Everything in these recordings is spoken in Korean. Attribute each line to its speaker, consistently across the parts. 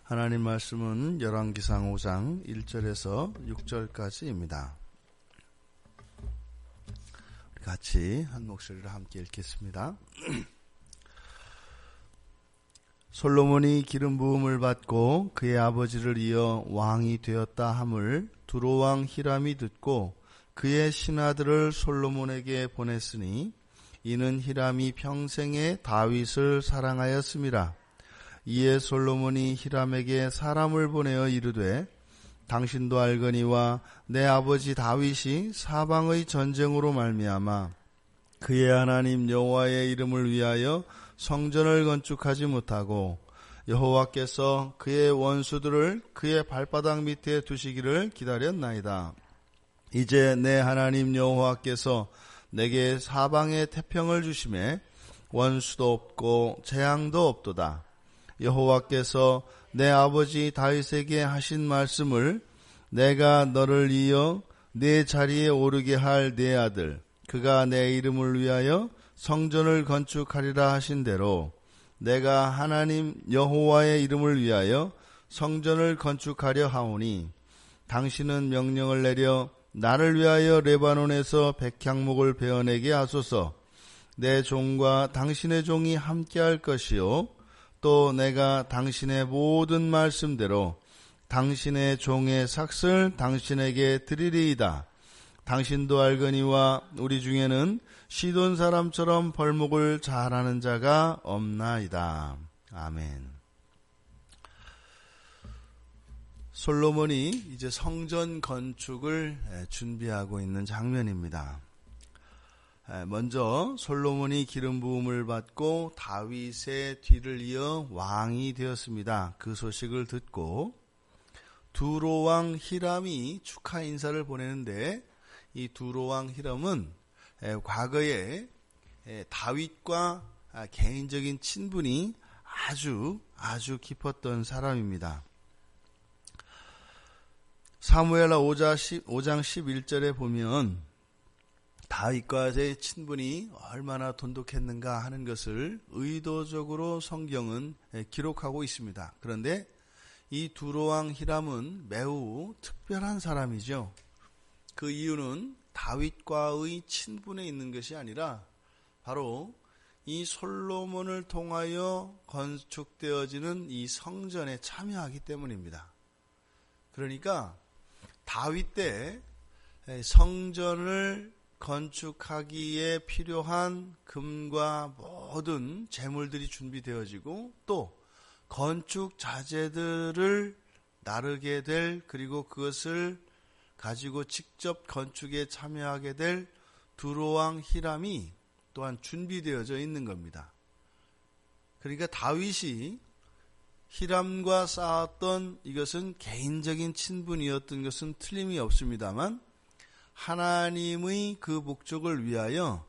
Speaker 1: 하나님 말씀은 열왕기상 5장 1절에서 6절까지입니다. 같이 한 목소리로 함께 읽겠습니다. 솔로몬이 기름 부음을 받고 그의 아버지를 이어 왕이 되었다 함을 두로왕 히람이 듣고 그의 신하들을 솔로몬에게 보냈으니 이는 히람이 평생에 다윗을 사랑하였음이라. 이에 솔로몬이 히람에게 사람을 보내어 이르되 당신도 알거니와 내 아버지 다윗이 사방의 전쟁으로 말미암아 그의 하나님 여호와의 이름을 위하여 성전을 건축하지 못하고 여호와께서 그의 원수들을 그의 발바닥 밑에 두시기를 기다렸나이다. 이제 내 하나님 여호와께서 내게 사방에 태평을 주심에 원수도 없고 재앙도 없도다. 여호와께서 내 아버지 다윗에게 하신 말씀을 내가 너를 이어 내 자리에 오르게 할 내 아들 그가 내 이름을 위하여 성전을 건축하리라 하신 대로 내가 하나님 여호와의 이름을 위하여 성전을 건축하려 하오니 당신은 명령을 내려 나를 위하여 레바논에서 백향목을 베어내게 하소서. 내 종과 당신의 종이 함께할 것이요 또 내가 당신의 모든 말씀대로 당신의 종의 삭을 당신에게 드리리이다. 당신도 알거니와 우리 중에는 시돈 사람처럼 벌목을 잘하는 자가 없나이다. 아멘. 솔로몬이 이제 성전 건축을 준비하고 있는 장면입니다. 먼저 솔로몬이 기름 부음을 받고 다윗의 뒤를 이어 왕이 되었습니다. 그 소식을 듣고 두로왕 히람이 축하 인사를 보내는데 이 두로왕 히람은 과거에 다윗과 개인적인 친분이 아주 깊었던 사람입니다. 사무엘하 5장 11절에 보면 다윗과의 친분이 얼마나 돈독했는가 하는 것을 의도적으로 성경은 기록하고 있습니다. 그런데 이 두로왕 히람은 매우 특별한 사람이죠. 그 이유는 다윗과의 친분에 있는 것이 아니라 바로 이 솔로몬을 통하여 건축되어지는 이 성전에 참여하기 때문입니다. 그러니까 다윗 때 성전을 건축하기에 필요한 금과 모든 재물들이 준비되어지고 또 건축 자재들을 나르게 될 그리고 그것을 가지고 직접 건축에 참여하게 될 두로왕 히람이 또한 준비되어져 있는 겁니다. 그러니까 다윗이 히람과 쌓았던 이것은 개인적인 친분이었던 것은 틀림이 없습니다만 하나님의 그 목적을 위하여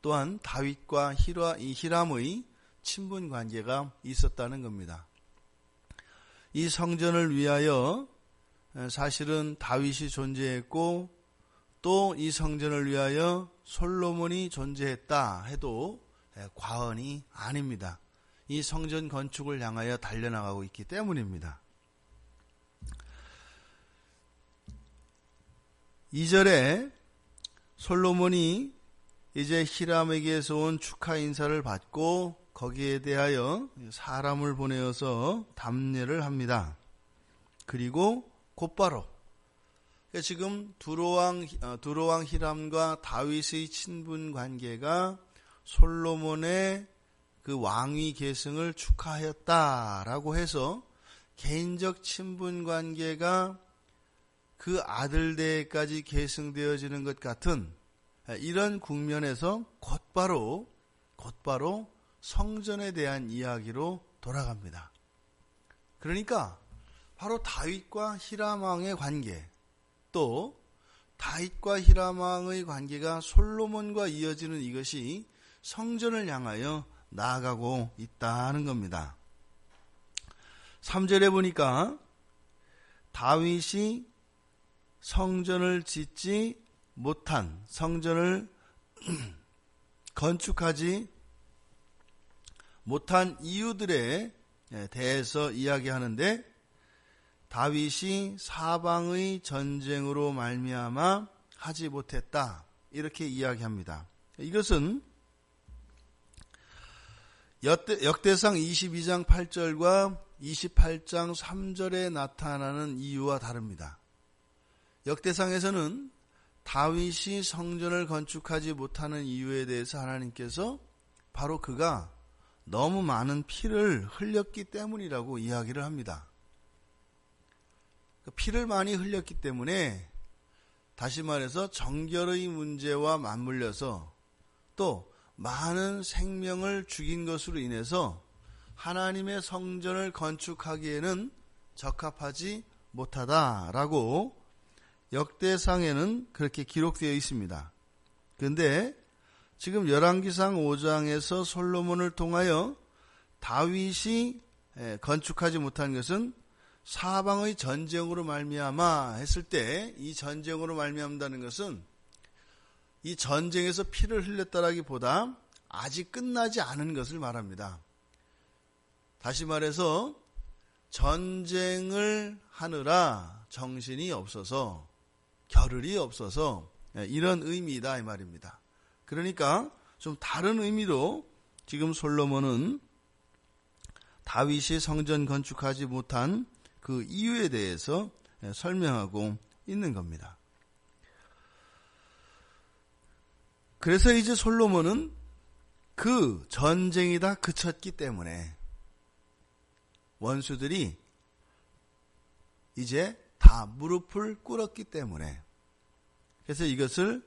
Speaker 1: 또한 다윗과 히람의 친분 관계가 있었다는 겁니다. 이 성전을 위하여 사실은 다윗이 존재했고 또 이 성전을 위하여 솔로몬이 존재했다 해도 과언이 아닙니다. 이 성전 건축을 향하여 달려나가고 있기 때문입니다. 2절에 솔로몬이 이제 히람에게서 온 축하 인사를 받고 거기에 대하여 사람을 보내어서 답례를 합니다. 그리고 곧바로 지금 두로왕 히람과 다윗의 친분 관계가 솔로몬의 그 왕위 계승을 축하하였다라고 해서 개인적 친분 관계가 그 아들대까지 계승되어지는 것 같은 이런 국면에서 곧바로 성전에 대한 이야기로 돌아갑니다. 그러니까 바로 다윗과 히람 왕의 관계, 또 다윗과 히람 왕의 관계가 솔로몬과 이어지는 이것이 성전을 향하여 나아가고 있다는 겁니다. 3절에 보니까 다윗이 성전을 짓지 못한, 성전을 건축하지 못한 이유들에 대해서 이야기하는데 다윗이 사방의 전쟁으로 말미암아 하지 못했다. 이렇게 이야기합니다. 이것은 역대상 22장 8절과 28장 3절에 나타나는 이유와 다릅니다. 역대상에서는 다윗이 성전을 건축하지 못하는 이유에 대해서 하나님께서 바로 그가 너무 많은 피를 흘렸기 때문이라고 이야기를 합니다. 피를 많이 흘렸기 때문에 다시 말해서 정결의 문제와 맞물려서 또 많은 생명을 죽인 것으로 인해서 하나님의 성전을 건축하기에는 적합하지 못하다라고 역대상에는 그렇게 기록되어 있습니다. 그런데 지금 열왕기상 5장에서 솔로몬을 통하여 다윗이 건축하지 못한 것은 사방의 전쟁으로 말미암아 했을 때, 이 전쟁으로 말미암다는 것은 이 전쟁에서 피를 흘렸다라기보다 아직 끝나지 않은 것을 말합니다. 다시 말해서 전쟁을 하느라 정신이 없어서, 겨를이 없어서 이런 의미이다 이 말입니다. 그러니까 좀 다른 의미로 지금 솔로몬은 다윗이 성전 건축하지 못한 그 이유에 대해서 설명하고 있는 겁니다. 그래서 이제 솔로몬은 그 전쟁이 다 그쳤기 때문에 원수들이 이제 다 무릎을 꿇었기 때문에, 그래서 이것을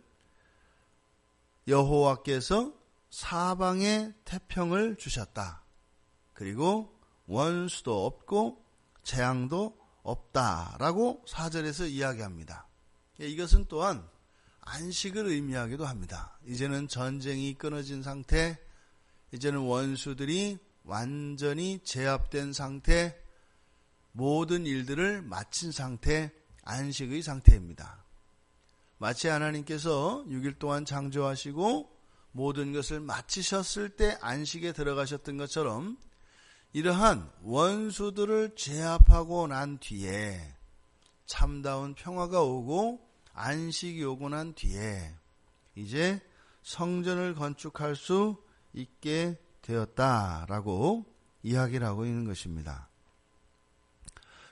Speaker 1: 여호와께서 사방에 태평을 주셨다. 그리고 원수도 없고 재앙도 없다라고 4절에서 이야기합니다. 이것은 또한 안식을 의미하기도 합니다. 이제는 전쟁이 끊어진 상태, 이제는 원수들이 완전히 제압된 상태, 모든 일들을 마친 상태, 안식의 상태입니다. 마치 하나님께서 6일 동안 창조하시고 모든 것을 마치셨을 때 안식에 들어가셨던 것처럼, 이러한 원수들을 제압하고 난 뒤에 참다운 평화가 오고 안식이 오고 난 뒤에 이제 성전을 건축할 수 있게 되었다라고 이야기를 하고 있는 것입니다.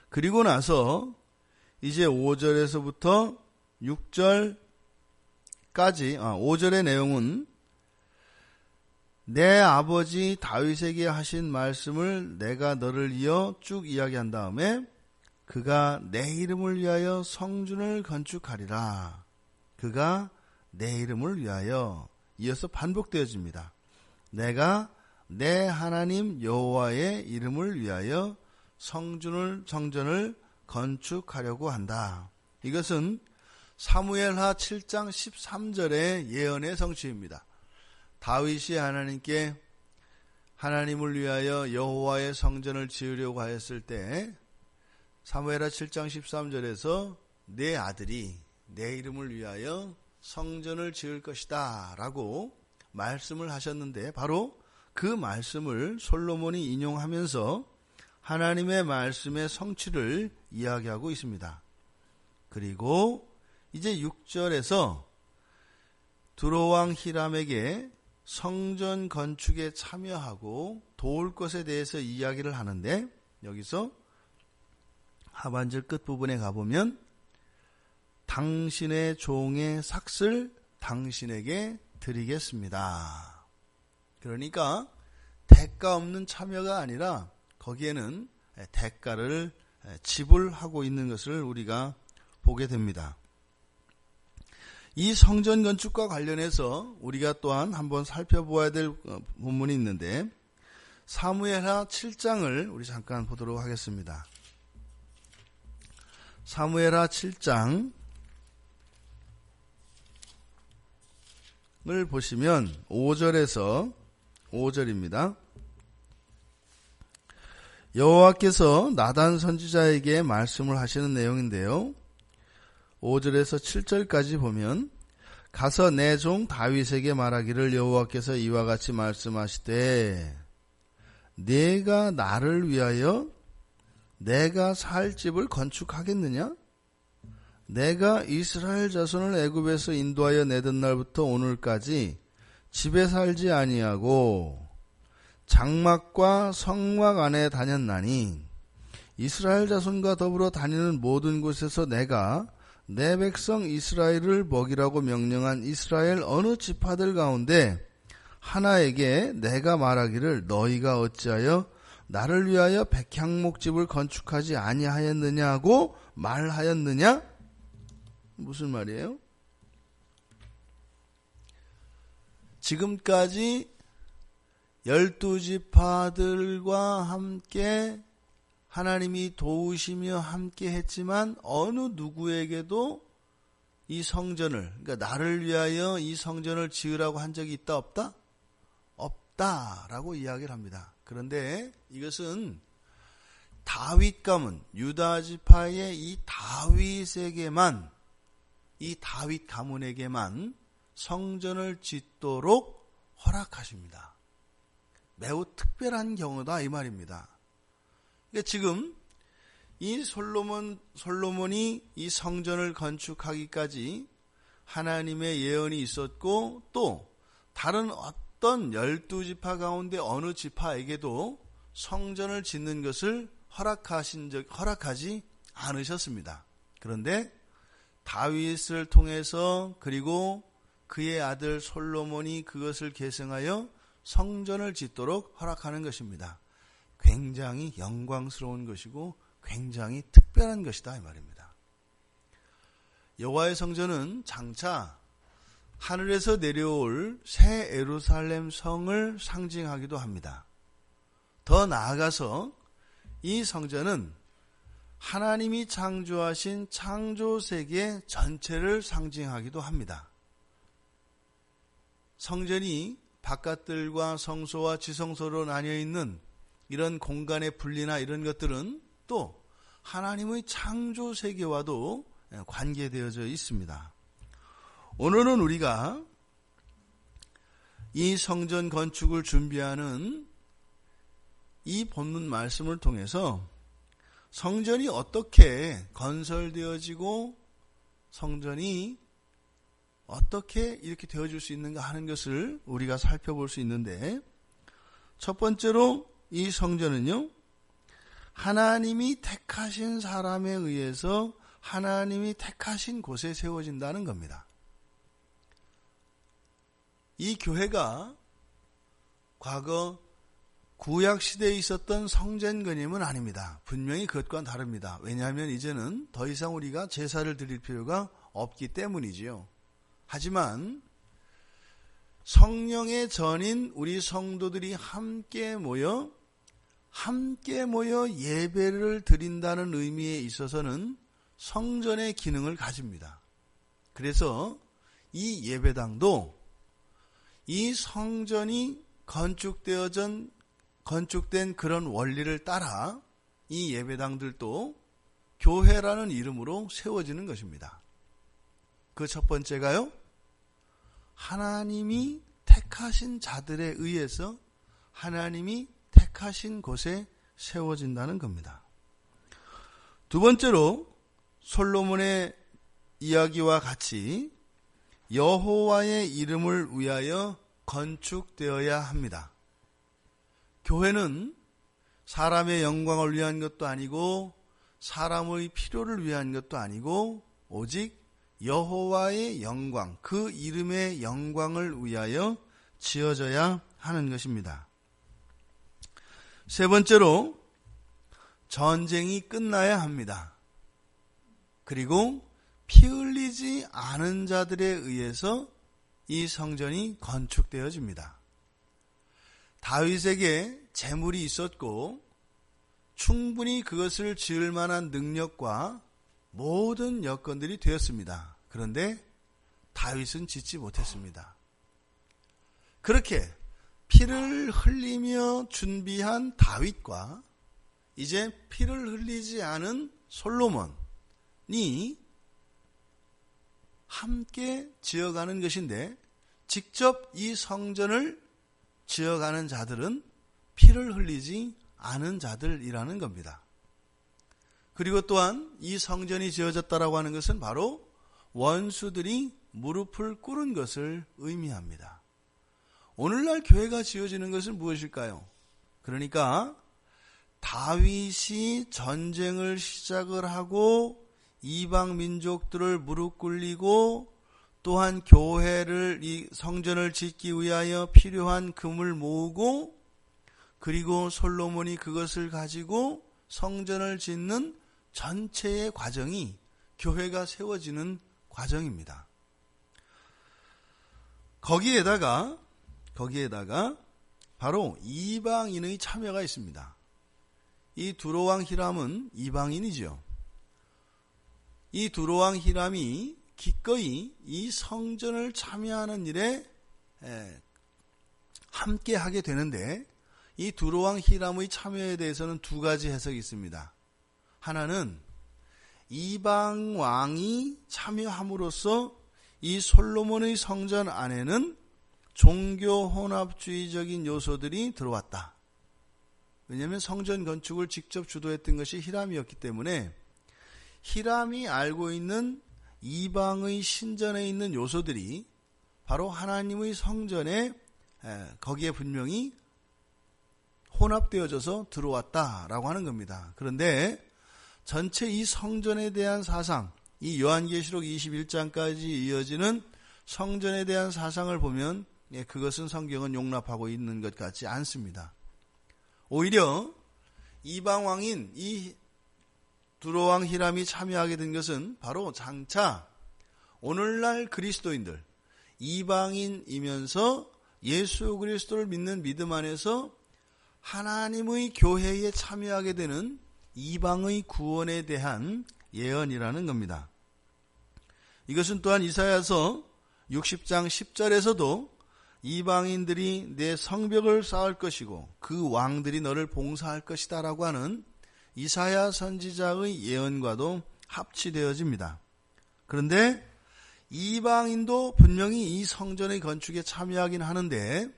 Speaker 1: 그리고 나서 이제 5절에서부터 6절까지, 5절의 내용은 내 아버지 다윗에게 하신 말씀을 내가 너를 이어 쭉 이야기한 다음에 그가 내 이름을 위하여 성전을 건축하리라. 그가 내 이름을 위하여, 이어서 반복되어집니다. 내가 내 하나님 여호와의 이름을 위하여 성전을 건축하려고 한다. 이것은 사무엘하 7장 13절의 예언의 성취입니다. 다윗이 하나님께 하나님을 위하여 여호와의 성전을 지으려고 하였을 때 사무엘하 7장 13절에서 내 아들이 내 이름을 위하여 성전을 지을 것이다 라고 말씀을 하셨는데, 바로 그 말씀을 솔로몬이 인용하면서 하나님의 말씀의 성취를 이야기하고 있습니다. 그리고 이제 6절에서 두로왕 히람에게 성전 건축에 참여하고 도울 것에 대해서 이야기를 하는데, 여기서 하반절 끝부분에 가보면 당신의 종의 삭슬 당신에게 드리겠습니다. 그러니까 대가 없는 참여가 아니라 거기에는 대가를 지불하고 있는 것을 우리가 보게 됩니다. 이 성전 건축과 관련해서 우리가 또한 한번 살펴보아야 될 본문이 있는데, 사무엘하 7장을 우리 잠깐 보도록 하겠습니다. 사무엘하 7장을 보시면 5절에서 5절입니다. 여호와께서 나단 선지자에게 말씀을 하시는 내용인데요. 5절에서 7절까지 보면, 가서 내 종 다윗에게 말하기를 여호와께서 이와 같이 말씀하시되 내가 나를 위하여 내가 살 집을 건축하겠느냐? 내가 이스라엘 자손을 애굽에서 인도하여 내던 날부터 오늘까지 집에 살지 아니하고 장막과 성막 안에 다녔나니 이스라엘 자손과 더불어 다니는 모든 곳에서 내가 내 백성 이스라엘을 먹이라고 명령한 이스라엘 어느 지파들 가운데 하나에게 내가 말하기를 너희가 어찌하여 나를 위하여 백향목집을 건축하지 아니하였느냐고 말하였느냐? 무슨 말이에요? 지금까지 12지파들과 함께 하나님이 도우시며 함께 했지만 어느 누구에게도 이 성전을, 그러니까 나를 위하여 이 성전을 지으라고 한 적이 있다 없다? 없다라고 이야기를 합니다. 그런데 이것은 다윗 가문, 유다 지파의 이 다윗에게만, 이 다윗 가문에게만 성전을 짓도록 허락하십니다. 매우 특별한 경우다 이 말입니다. 그러니까 지금 이 솔로몬이 이 성전을 건축하기까지 하나님의 예언이 있었고 또 다른 어떤 12지파 가운데 어느 지파에게도 성전을 짓는 것을 허락하지 않으셨습니다. 그런데 다윗을 통해서 그리고 그의 아들 솔로몬이 그것을 계승하여 성전을 짓도록 허락하는 것입니다. 굉장히 영광스러운 것이고 굉장히 특별한 것이다 이 말입니다. 여호와의 성전은 장차 하늘에서 내려올 새 예루살렘 성을 상징하기도 합니다. 더 나아가서 이 성전은 하나님이 창조하신 창조세계 전체를 상징하기도 합니다. 성전이 바깥들과 성소와 지성소로 나뉘어 있는 이런 공간의 분리나 이런 것들은 또 하나님의 창조세계와도 관계되어져 있습니다. 오늘은 우리가 이 성전 건축을 준비하는 이 본문 말씀을 통해서 성전이 어떻게 건설되어지고 성전이 어떻게 이렇게 되어질 수 있는가 하는 것을 우리가 살펴볼 수 있는데, 첫 번째로 이 성전은요, 하나님이 택하신 사람에 의해서 하나님이 택하신 곳에 세워진다는 겁니다. 이 교회가 과거 구약시대에 있었던 성전건임은 아닙니다. 분명히 그것과는 다릅니다. 왜냐하면 이제는 더 이상 우리가 제사를 드릴 필요가 없기 때문이지요. 하지만 성령의 전인 우리 성도들이 함께 모여 예배를 드린다는 의미에 있어서는 성전의 기능을 가집니다. 그래서 이 예배당도 이 성전이 건축된 그런 원리를 따라 이 예배당들도 교회라는 이름으로 세워지는 것입니다. 그 첫 번째가요, 하나님이 택하신 자들에 의해서 하나님이 택하신 곳에 세워진다는 겁니다. 두 번째로 솔로몬의 이야기와 같이 여호와의 이름을 위하여 건축되어야 합니다. 교회는 사람의 영광을 위한 것도 아니고 사람의 필요를 위한 것도 아니고 오직 여호와의 영광, 그 이름의 영광을 위하여 지어져야 하는 것입니다. 세 번째로 전쟁이 끝나야 합니다. 그리고 피 흘리지 않은 자들에 의해서 이 성전이 건축되어집니다. 다윗에게 재물이 있었고 충분히 그것을 지을 만한 능력과 모든 여건들이 되었습니다. 그런데 다윗은 짓지 못했습니다. 그렇게 피를 흘리며 준비한 다윗과 이제 피를 흘리지 않은 솔로몬이 함께 지어가는 것인데, 직접 이 성전을 지어가는 자들은 피를 흘리지 않은 자들이라는 겁니다. 그리고 또한 이 성전이 지어졌다라고 하는 것은 바로 원수들이 무릎을 꿇은 것을 의미합니다. 오늘날 교회가 지어지는 것은 무엇일까요? 그러니까 다윗이 전쟁을 시작을 하고 이방 민족들을 무릎 꿇리고 또한 교회를, 이 성전을 짓기 위하여 필요한 금을 모으고 그리고 솔로몬이 그것을 가지고 성전을 짓는 전체의 과정이 교회가 세워지는 과정입니다. 거기에다가 바로 이방인의 참여가 있습니다. 이 두로왕 히람은 이방인이죠. 이 두로왕 히람이 기꺼이 이 성전을 참여하는 일에 함께 하게 되는데, 이 두로왕 히람의 참여에 대해서는 두 가지 해석이 있습니다. 하나는 이방 왕이 참여함으로써 이 솔로몬의 성전 안에는 종교 혼합주의적인 요소들이 들어왔다. 왜냐하면 성전 건축을 직접 주도했던 것이 히람이었기 때문에 히람이 알고 있는 이방의 신전에 있는 요소들이 바로 하나님의 성전에 거기에 분명히 혼합되어져서 들어왔다라고 하는 겁니다. 그런데 전체 이 성전에 대한 사상, 이 요한계시록 21장까지 이어지는 성전에 대한 사상을 보면 그것은 성경은 용납하고 있는 것 같지 않습니다. 오히려 이방왕인 이 두로왕 히람이 참여하게 된 것은 바로 장차 오늘날 그리스도인들, 이방인이면서 예수 그리스도를 믿는 믿음 안에서 하나님의 교회에 참여하게 되는 이방의 구원에 대한 예언이라는 겁니다. 이것은 또한 이사야서 60장 10절에서도 이방인들이 내 성벽을 쌓을 것이고 그 왕들이 너를 봉사할 것이다 라고 하는 이사야 선지자의 예언과도 합치되어집니다. 그런데 이방인도 분명히 이 성전의 건축에 참여하긴 하는데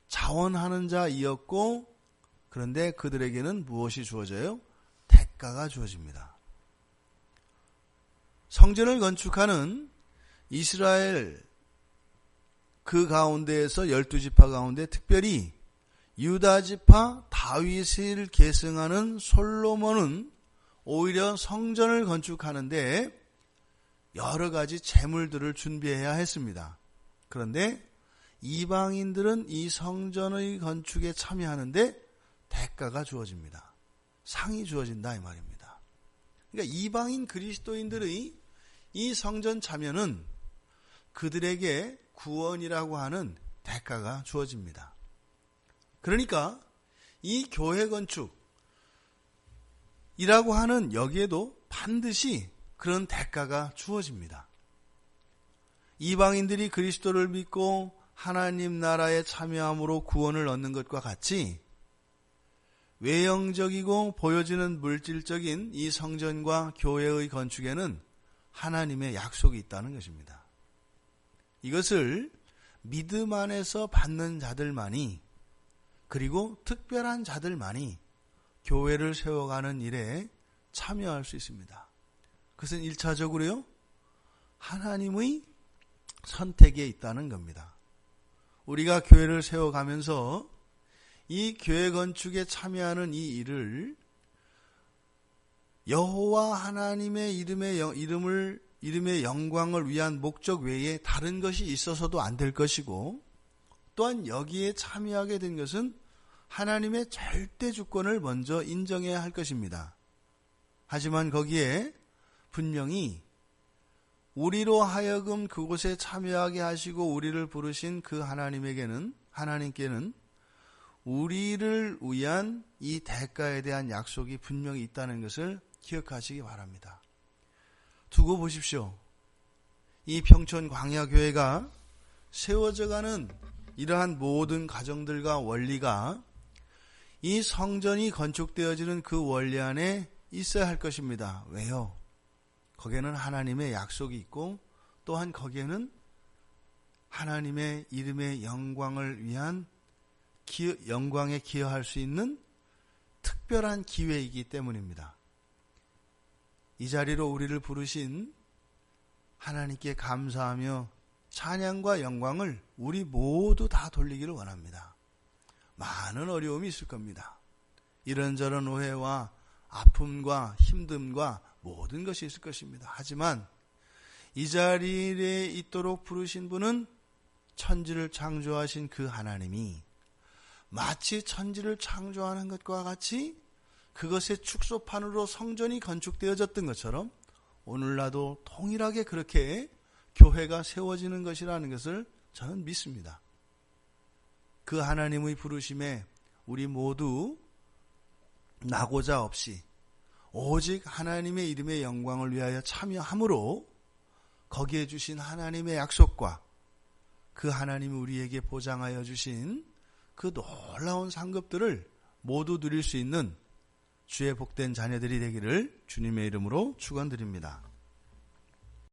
Speaker 1: 자원하는 자이었고, 그런데 그들에게는 무엇이 주어져요? 대가가 주어집니다. 성전을 건축하는 이스라엘 그 가운데에서 12지파 가운데 특별히 유다지파 다윗을 계승하는 솔로몬은 오히려 성전을 건축하는데 여러 가지 재물들을 준비해야 했습니다. 그런데 이방인들은 이 성전의 건축에 참여하는데 대가가 주어집니다. 상이 주어진다 이 말입니다. 그러니까 이방인 그리스도인들의 이 성전 참여는 그들에게 구원이라고 하는 대가가 주어집니다. 그러니까 이 교회 건축이라고 하는 여기에도 반드시 그런 대가가 주어집니다. 이방인들이 그리스도를 믿고 하나님 나라에 참여함으로 구원을 얻는 것과 같이 외형적이고 보여지는 물질적인 이 성전과 교회의 건축에는 하나님의 약속이 있다는 것입니다. 이것을 믿음 안에서 받는 자들만이, 그리고 특별한 자들만이 교회를 세워가는 일에 참여할 수 있습니다. 그것은 1차적으로요, 하나님의 선택에 있다는 겁니다. 우리가 교회를 세워가면서 이 교회 건축에 참여하는 이 일을 여호와 하나님의 이름의 영광을 위한 목적 외에 다른 것이 있어서도 안 될 것이고, 또한 여기에 참여하게 된 것은 하나님의 절대 주권을 먼저 인정해야 할 것입니다. 하지만 거기에 분명히 우리로 하여금 그곳에 참여하게 하시고 우리를 부르신 그 하나님께는 우리를 위한 이 대가에 대한 약속이 분명히 있다는 것을 기억하시기 바랍니다. 두고 보십시오. 이 평촌 광야교회가 세워져가는 이러한 모든 가정들과 원리가 이 성전이 건축되어지는 그 원리 안에 있어야 할 것입니다. 왜요? 거기에는 하나님의 약속이 있고, 또한 거기에는 하나님의 이름의 영광을 위한 영광에 기여할 수 있는 특별한 기회이기 때문입니다. 이 자리로 우리를 부르신 하나님께 감사하며 찬양과 영광을 우리 모두 다 돌리기를 원합니다. 많은 어려움이 있을 겁니다. 이런저런 오해와 아픔과 힘듦과 모든 것이 있을 것입니다. 하지만 이 자리에 있도록 부르신 분은 천지를 창조하신 그 하나님이 마치 천지를 창조하는 것과 같이 그것의 축소판으로 성전이 건축되어졌던 것처럼 오늘날도 동일하게 그렇게 교회가 세워지는 것이라는 것을 저는 믿습니다. 그 하나님의 부르심에 우리 모두 나고자 없이 오직 하나님의 이름의 영광을 위하여 참여함으로 거기에 주신 하나님의 약속과 그 하나님이 우리에게 보장하여 주신 그 놀라운 상급들을 모두 누릴 수 있는 주의 복된 자녀들이 되기를 주님의 이름으로 축원드립니다.